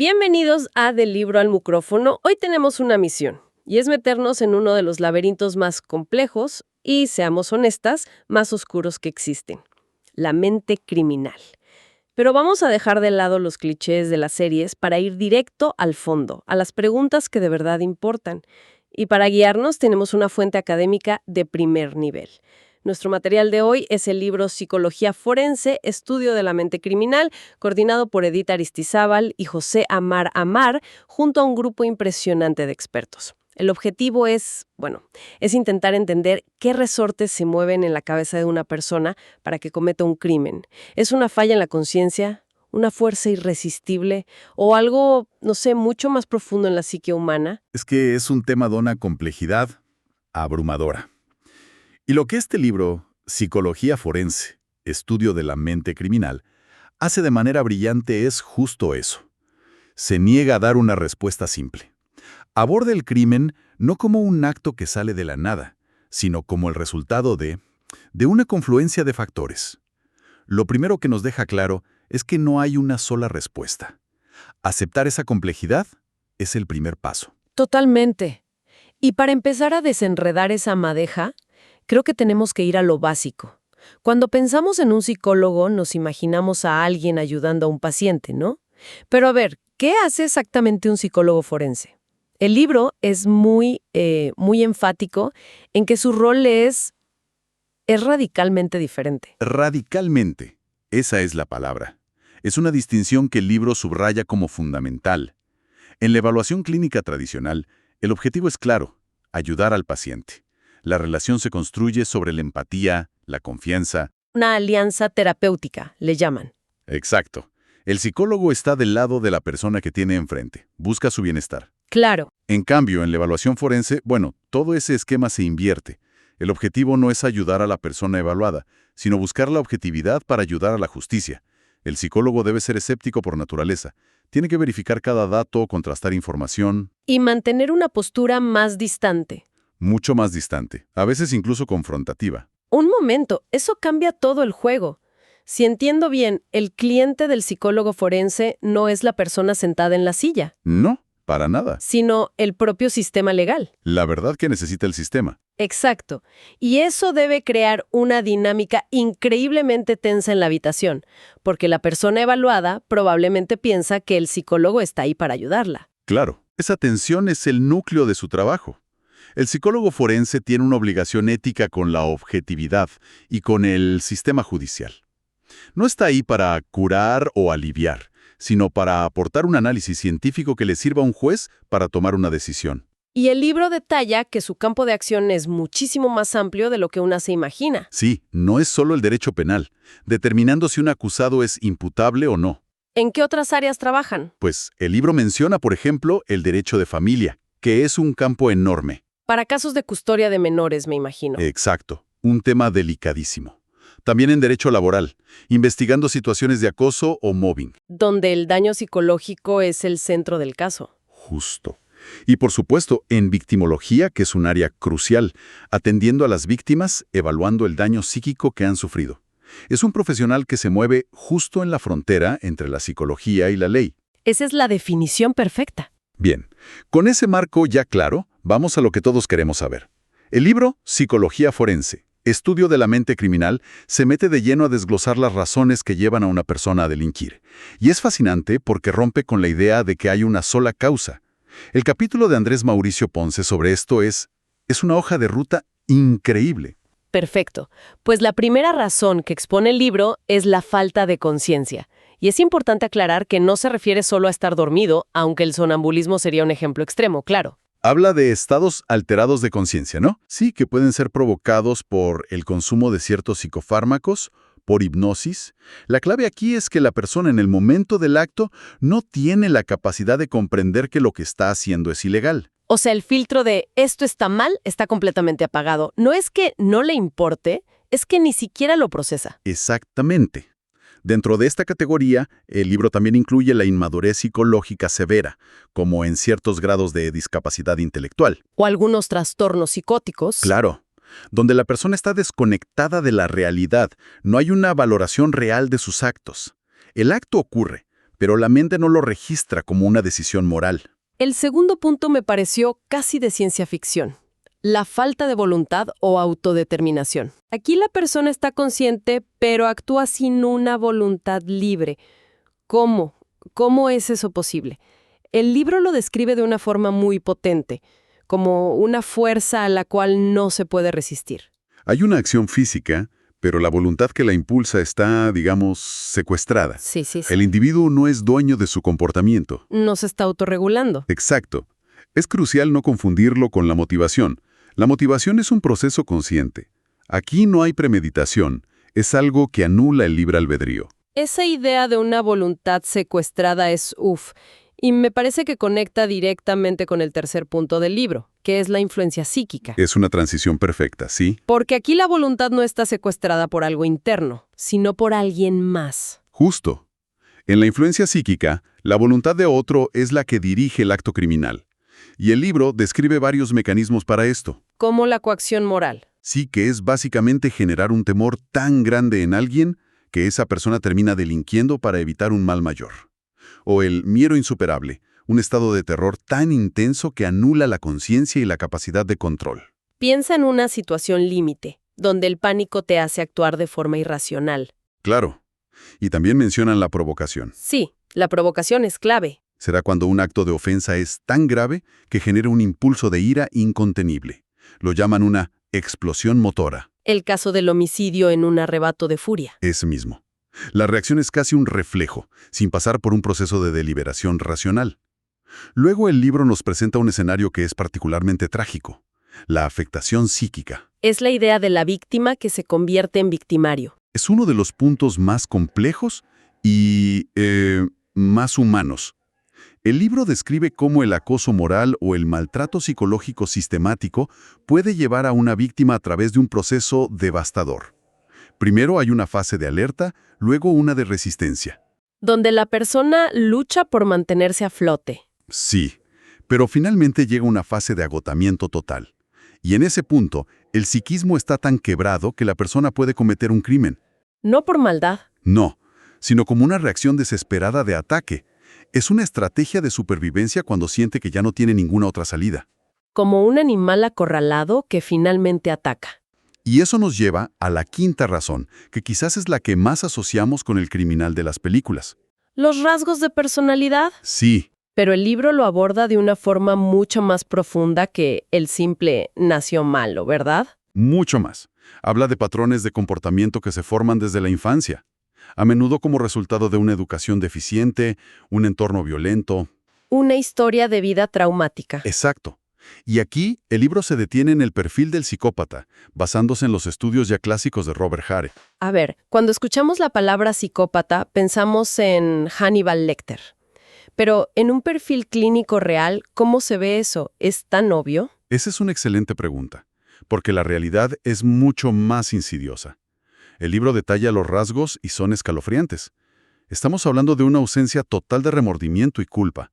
Bienvenidos a Del Libro al Micrófono. Hoy tenemos una misión, y es meternos en uno de los laberintos más complejos y, seamos honestas, más oscuros que existen: la mente criminal. Pero vamos a dejar de lado los clichés de las series para ir directo al fondo, a las preguntas que de verdad importan. Y para guiarnos tenemos una fuente académica de primer nivel. Nuestro material de hoy es el libro Psicología Forense, Estudio de la Mente Criminal, coordinado por Edith Aristizábal y José Amar Amar, junto a un grupo impresionante de expertos. El objetivo es intentar entender qué resortes se mueven en la cabeza de una persona para que cometa un crimen. ¿Es una falla en la conciencia, una fuerza irresistible o algo, mucho más profundo en la psique humana? Es que es un tema de una complejidad abrumadora. Y lo que este libro, Psicología Forense, Estudio de la Mente Criminal, hace de manera brillante es justo eso. Se niega a dar una respuesta simple. Aborda el crimen no como un acto que sale de la nada, sino como el resultado de una confluencia de factores. Lo primero que nos deja claro es que no hay una sola respuesta. Aceptar esa complejidad es el primer paso. Totalmente. Y para empezar a desenredar esa madeja, creo que tenemos que ir a lo básico. Cuando pensamos en un psicólogo, nos imaginamos a alguien ayudando a un paciente, ¿no? Pero a ver, ¿qué hace exactamente un psicólogo forense? El libro es muy enfático en que su rol es radicalmente diferente. Radicalmente, esa es la palabra. Es una distinción que el libro subraya como fundamental. En la evaluación clínica tradicional, el objetivo es claro: ayudar al paciente. La relación se construye sobre la empatía, la confianza. Una alianza terapéutica, le llaman. Exacto. El psicólogo está del lado de la persona que tiene enfrente, busca su bienestar. Claro. En cambio, en la evaluación forense, todo ese esquema se invierte. El objetivo no es ayudar a la persona evaluada, sino buscar la objetividad para ayudar a la justicia. El psicólogo debe ser escéptico por naturaleza. Tiene que verificar cada dato, contrastar información. Y mantener una postura más distante. Mucho más distante, a veces incluso confrontativa. Un momento, eso cambia todo el juego. Si entiendo bien, el cliente del psicólogo forense no es la persona sentada en la silla. No, para nada. Sino el propio sistema legal. La verdad que necesita el sistema. Exacto. Y eso debe crear una dinámica increíblemente tensa en la habitación, porque la persona evaluada probablemente piensa que el psicólogo está ahí para ayudarla. Claro, esa tensión es el núcleo de su trabajo. El psicólogo forense tiene una obligación ética con la objetividad y con el sistema judicial. No está ahí para curar o aliviar, sino para aportar un análisis científico que le sirva a un juez para tomar una decisión. Y el libro detalla que su campo de acción es muchísimo más amplio de lo que una se imagina. Sí, no es solo el derecho penal, determinando si un acusado es imputable o no. ¿En qué otras áreas trabajan? Pues el libro menciona, por ejemplo, el derecho de familia, que es un campo enorme. Para casos de custodia de menores, me imagino. Exacto, un tema delicadísimo. También en derecho laboral, investigando situaciones de acoso o mobbing. Donde el daño psicológico es el centro del caso. Justo. Y por supuesto, en victimología, que es un área crucial, atendiendo a las víctimas, evaluando el daño psíquico que han sufrido. Es un profesional que se mueve justo en la frontera entre la psicología y la ley. Esa es la definición perfecta. Bien, con ese marco ya claro, vamos a lo que todos queremos saber. El libro Psicología Forense, Estudio de la Mente Criminal, se mete de lleno a desglosar las razones que llevan a una persona a delinquir. Y es fascinante porque rompe con la idea de que hay una sola causa. El capítulo de Andrés Mauricio Ponce sobre esto es una hoja de ruta increíble. Perfecto. Pues la primera razón que expone el libro es la falta de conciencia. Y es importante aclarar que no se refiere solo a estar dormido, aunque el sonambulismo sería un ejemplo extremo, claro. Habla de estados alterados de conciencia, ¿no? Sí, que pueden ser provocados por el consumo de ciertos psicofármacos, por hipnosis. La clave aquí es que la persona en el momento del acto no tiene la capacidad de comprender que lo que está haciendo es ilegal. O sea, el filtro de esto está mal está completamente apagado. No es que no le importe, es que ni siquiera lo procesa. Exactamente. Dentro de esta categoría, el libro también incluye la inmadurez psicológica severa, como en ciertos grados de discapacidad intelectual. O algunos trastornos psicóticos. Claro, donde la persona está desconectada de la realidad, no hay una valoración real de sus actos. El acto ocurre, pero la mente no lo registra como una decisión moral. El segundo punto me pareció casi de ciencia ficción. La falta de voluntad o autodeterminación. Aquí la persona está consciente, pero actúa sin una voluntad libre. ¿Cómo? ¿Cómo es eso posible? El libro lo describe de una forma muy potente, como una fuerza a la cual no se puede resistir. Hay una acción física, pero la voluntad que la impulsa está, digamos, secuestrada. Sí. El individuo no es dueño de su comportamiento. No se está autorregulando. Exacto. Es crucial no confundirlo con la motivación. La motivación es un proceso consciente. Aquí no hay premeditación. Es algo que anula el libre albedrío. Esa idea de una voluntad secuestrada es y me parece que conecta directamente con el tercer punto del libro, que es la influencia psíquica. Es una transición perfecta, ¿sí? Porque aquí la voluntad no está secuestrada por algo interno, sino por alguien más. Justo. En la influencia psíquica, la voluntad de otro es la que dirige el acto criminal. Y el libro describe varios mecanismos para esto. Como la coacción moral. Sí, que es básicamente generar un temor tan grande en alguien que esa persona termina delinquiendo para evitar un mal mayor. O el miedo insuperable, un estado de terror tan intenso que anula la conciencia y la capacidad de control. Piensa en una situación límite, donde el pánico te hace actuar de forma irracional. Claro. Y también mencionan la provocación. Sí, la provocación es clave. Será cuando un acto de ofensa es tan grave que genera un impulso de ira incontenible. Lo llaman una explosión motora. El caso del homicidio en un arrebato de furia. Ese mismo. La reacción es casi un reflejo, sin pasar por un proceso de deliberación racional. Luego el libro nos presenta un escenario que es particularmente trágico, la afectación psíquica. Es la idea de la víctima que se convierte en victimario. Es uno de los puntos más complejos y más humanos. El libro describe cómo el acoso moral o el maltrato psicológico sistemático puede llevar a una víctima a través de un proceso devastador. Primero hay una fase de alerta, luego una de resistencia. Donde la persona lucha por mantenerse a flote. Sí, pero finalmente llega una fase de agotamiento total. Y en ese punto, el psiquismo está tan quebrado que la persona puede cometer un crimen. No por maldad. No, sino como una reacción desesperada de ataque. Es una estrategia de supervivencia cuando siente que ya no tiene ninguna otra salida. Como un animal acorralado que finalmente ataca. Y eso nos lleva a la quinta razón, que quizás es la que más asociamos con el criminal de las películas. ¿Los rasgos de personalidad? Sí. Pero el libro lo aborda de una forma mucho más profunda que el simple nació malo, ¿verdad? Mucho más. Habla de patrones de comportamiento que se forman desde la infancia, a menudo como resultado de una educación deficiente, un entorno violento. Una historia de vida traumática. Exacto. Y aquí, el libro se detiene en el perfil del psicópata, basándose en los estudios ya clásicos de Robert Hare. A ver, cuando escuchamos la palabra psicópata, pensamos en Hannibal Lecter. Pero en un perfil clínico real, ¿cómo se ve eso? ¿Es tan obvio? Esa es una excelente pregunta, porque la realidad es mucho más insidiosa. El libro detalla los rasgos y son escalofriantes. Estamos hablando de una ausencia total de remordimiento y culpa.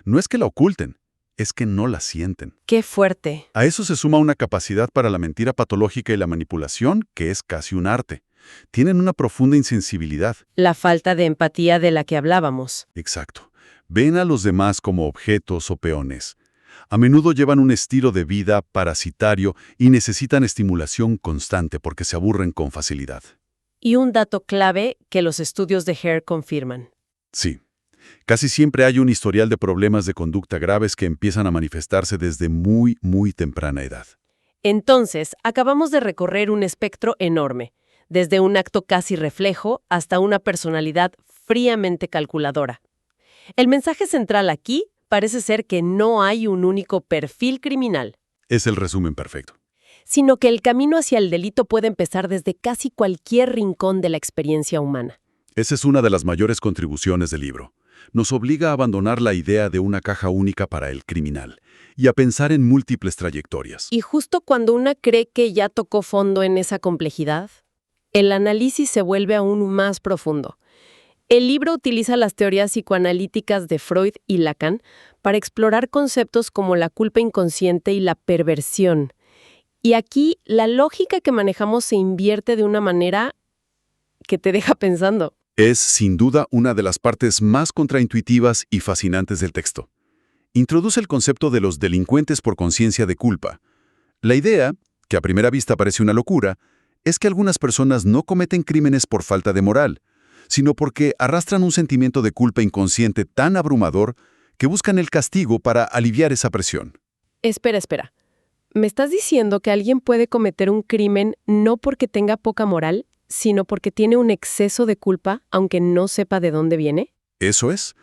No es que la oculten, es que no la sienten. ¡Qué fuerte! A eso se suma una capacidad para la mentira patológica y la manipulación, que es casi un arte. Tienen una profunda insensibilidad. La falta de empatía de la que hablábamos. Exacto. Ven a los demás como objetos o peones. A menudo llevan un estilo de vida parasitario y necesitan estimulación constante porque se aburren con facilidad. Y un dato clave que los estudios de Hare confirman. Sí. Casi siempre hay un historial de problemas de conducta graves que empiezan a manifestarse desde muy, muy temprana edad. Entonces, acabamos de recorrer un espectro enorme, desde un acto casi reflejo hasta una personalidad fríamente calculadora. El mensaje central aquí parece ser que no hay un único perfil criminal, Es el resumen perfecto. sino que el camino hacia el delito puede empezar desde casi cualquier rincón de la experiencia humana. Esa es una de las mayores contribuciones del libro. Nos obliga a abandonar la idea de una caja única para el criminal y a pensar en múltiples trayectorias. Y justo cuando una cree que ya tocó fondo en esa complejidad, el análisis se vuelve aún más profundo. El libro utiliza las teorías psicoanalíticas de Freud y Lacan para explorar conceptos como la culpa inconsciente y la perversión. Y aquí la lógica que manejamos se invierte de una manera que te deja pensando. Es, sin duda, una de las partes más contraintuitivas y fascinantes del texto. Introduce el concepto de los delincuentes por conciencia de culpa. La idea, que a primera vista parece una locura, es que algunas personas no cometen crímenes por falta de moral, sino porque arrastran un sentimiento de culpa inconsciente tan abrumador que buscan el castigo para aliviar esa presión. Espera. ¿Me estás diciendo que alguien puede cometer un crimen no porque tenga poca moral, sino porque tiene un exceso de culpa, aunque no sepa de dónde viene? Eso es.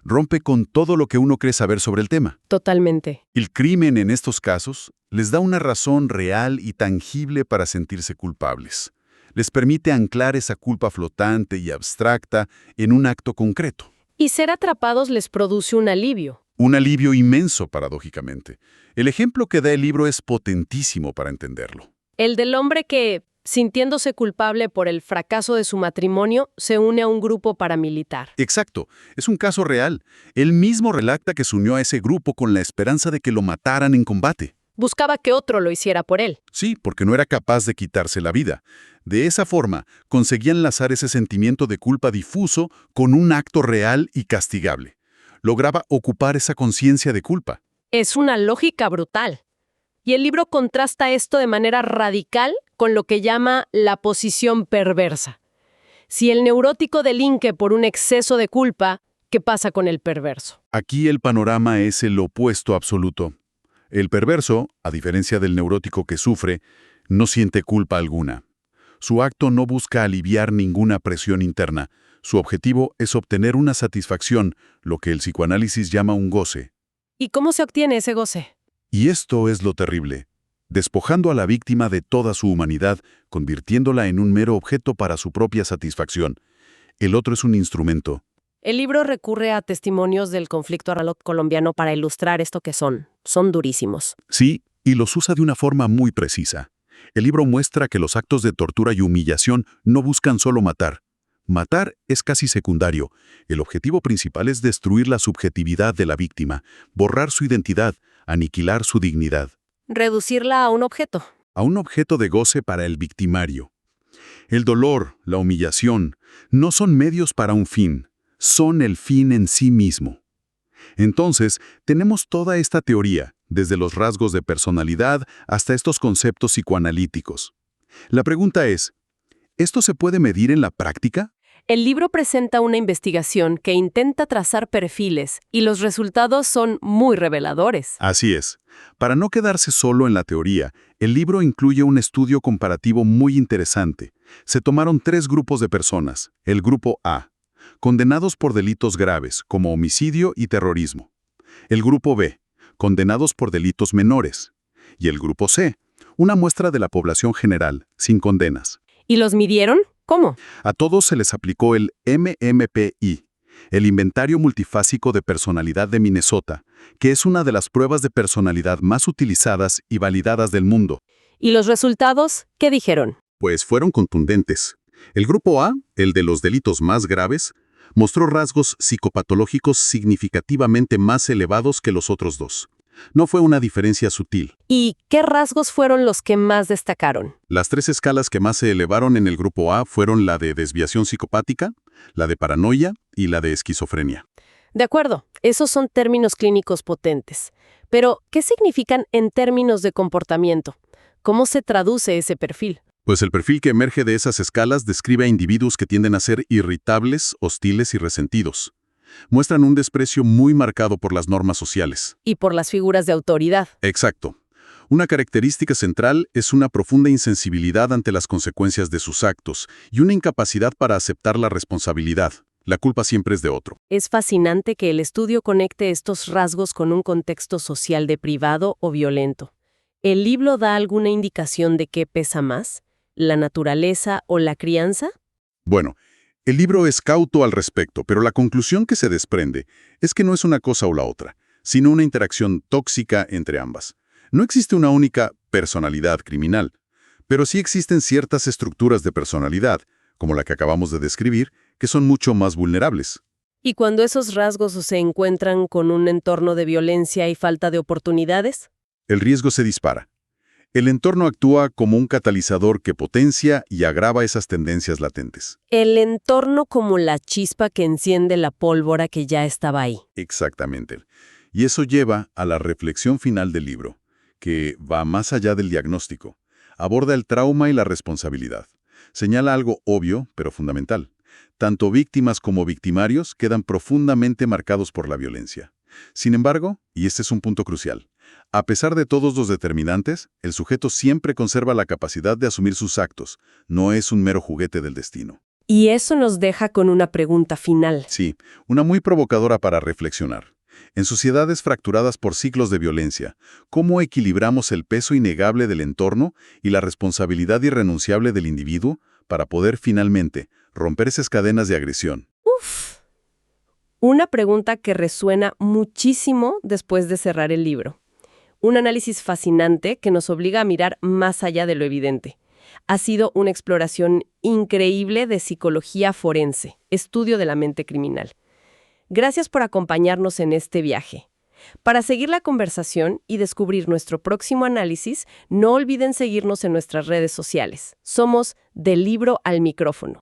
Rompe con todo lo que uno cree saber sobre el tema. Totalmente. El crimen en estos casos les da una razón real y tangible para sentirse culpables. Les permite anclar esa culpa flotante y abstracta en un acto concreto. Y ser atrapados les produce un alivio. Un alivio inmenso, paradójicamente. El ejemplo que da el libro es potentísimo para entenderlo. El del hombre que, sintiéndose culpable por el fracaso de su matrimonio, se une a un grupo paramilitar. Exacto, es un caso real. Él mismo relata que se unió a ese grupo con la esperanza de que lo mataran en combate. Buscaba que otro lo hiciera por él. Sí, porque no era capaz de quitarse la vida. De esa forma, conseguía enlazar ese sentimiento de culpa difuso con un acto real y castigable. Lograba ocupar esa conciencia de culpa. Es una lógica brutal. Y el libro contrasta esto de manera radical con lo que llama la posición perversa. Si el neurótico delinque por un exceso de culpa, ¿qué pasa con el perverso? Aquí el panorama es el opuesto absoluto. El perverso, a diferencia del neurótico que sufre, no siente culpa alguna. Su acto no busca aliviar ninguna presión interna. Su objetivo es obtener una satisfacción, lo que el psicoanálisis llama un goce. ¿Y cómo se obtiene ese goce? Y esto es lo terrible, despojando a la víctima de toda su humanidad, convirtiéndola en un mero objeto para su propia satisfacción. El otro es un instrumento. El libro recurre a testimonios del conflicto armado colombiano para ilustrar esto que son durísimos. Sí, y los usa de una forma muy precisa. El libro muestra que los actos de tortura y humillación no buscan solo matar. Matar es casi secundario. El objetivo principal es destruir la subjetividad de la víctima, borrar su identidad, aniquilar su dignidad. Reducirla a un objeto. A un objeto de goce para el victimario. El dolor, la humillación, no son medios para un fin, son el fin en sí mismo. Entonces, tenemos toda esta teoría, desde los rasgos de personalidad hasta estos conceptos psicoanalíticos. La pregunta es, ¿esto se puede medir en la práctica? El libro presenta una investigación que intenta trazar perfiles y los resultados son muy reveladores. Así es. Para no quedarse solo en la teoría, el libro incluye un estudio comparativo muy interesante. Se tomaron 3 grupos de personas. El grupo A, condenados por delitos graves, como homicidio y terrorismo. El grupo B, condenados por delitos menores. Y el grupo C, una muestra de la población general, sin condenas. ¿Y los midieron? ¿Cómo? A todos se les aplicó el MMPI, el Inventario Multifásico de Personalidad de Minnesota, que es una de las pruebas de personalidad más utilizadas y validadas del mundo. ¿Y los resultados? ¿Qué dijeron? Pues fueron contundentes. El grupo A, el de los delitos más graves, mostró rasgos psicopatológicos significativamente más elevados que los otros dos. No fue una diferencia sutil. ¿Y qué rasgos fueron los que más destacaron? Las 3 escalas que más se elevaron en el grupo A fueron la de desviación psicopática, la de paranoia y la de esquizofrenia. De acuerdo, esos son términos clínicos potentes. Pero, ¿qué significan en términos de comportamiento? ¿Cómo se traduce ese perfil? Pues el perfil que emerge de esas escalas describe a individuos que tienden a ser irritables, hostiles y resentidos. Muestran un desprecio muy marcado por las normas sociales. Y por las figuras de autoridad. Exacto. Una característica central es una profunda insensibilidad ante las consecuencias de sus actos y una incapacidad para aceptar la responsabilidad. La culpa siempre es de otro. Es fascinante que el estudio conecte estos rasgos con un contexto social deprivado o violento. ¿El libro da alguna indicación de qué pesa más? ¿La naturaleza o la crianza? Bueno, el libro es cauto al respecto, pero la conclusión que se desprende es que no es una cosa o la otra, sino una interacción tóxica entre ambas. No existe una única personalidad criminal, pero sí existen ciertas estructuras de personalidad, como la que acabamos de describir, que son mucho más vulnerables. ¿Y cuando esos rasgos se encuentran con un entorno de violencia y falta de oportunidades? El riesgo se dispara. El entorno actúa como un catalizador que potencia y agrava esas tendencias latentes. El entorno como la chispa que enciende la pólvora que ya estaba ahí. Exactamente. Y eso lleva a la reflexión final del libro, que va más allá del diagnóstico. Aborda el trauma y la responsabilidad. Señala algo obvio, pero fundamental. Tanto víctimas como victimarios quedan profundamente marcados por la violencia. Sin embargo, y este es un punto crucial, a pesar de todos los determinantes, el sujeto siempre conserva la capacidad de asumir sus actos. No es un mero juguete del destino. Y eso nos deja con una pregunta final. Sí, una muy provocadora para reflexionar. En sociedades fracturadas por ciclos de violencia, ¿cómo equilibramos el peso innegable del entorno y la responsabilidad irrenunciable del individuo para poder finalmente romper esas cadenas de agresión? Uf. Una pregunta que resuena muchísimo después de cerrar el libro. Un análisis fascinante que nos obliga a mirar más allá de lo evidente. Ha sido una exploración increíble de psicología forense, estudio de la mente criminal. Gracias por acompañarnos en este viaje. Para seguir la conversación y descubrir nuestro próximo análisis, no olviden seguirnos en nuestras redes sociales. Somos Del Libro al Micrófono.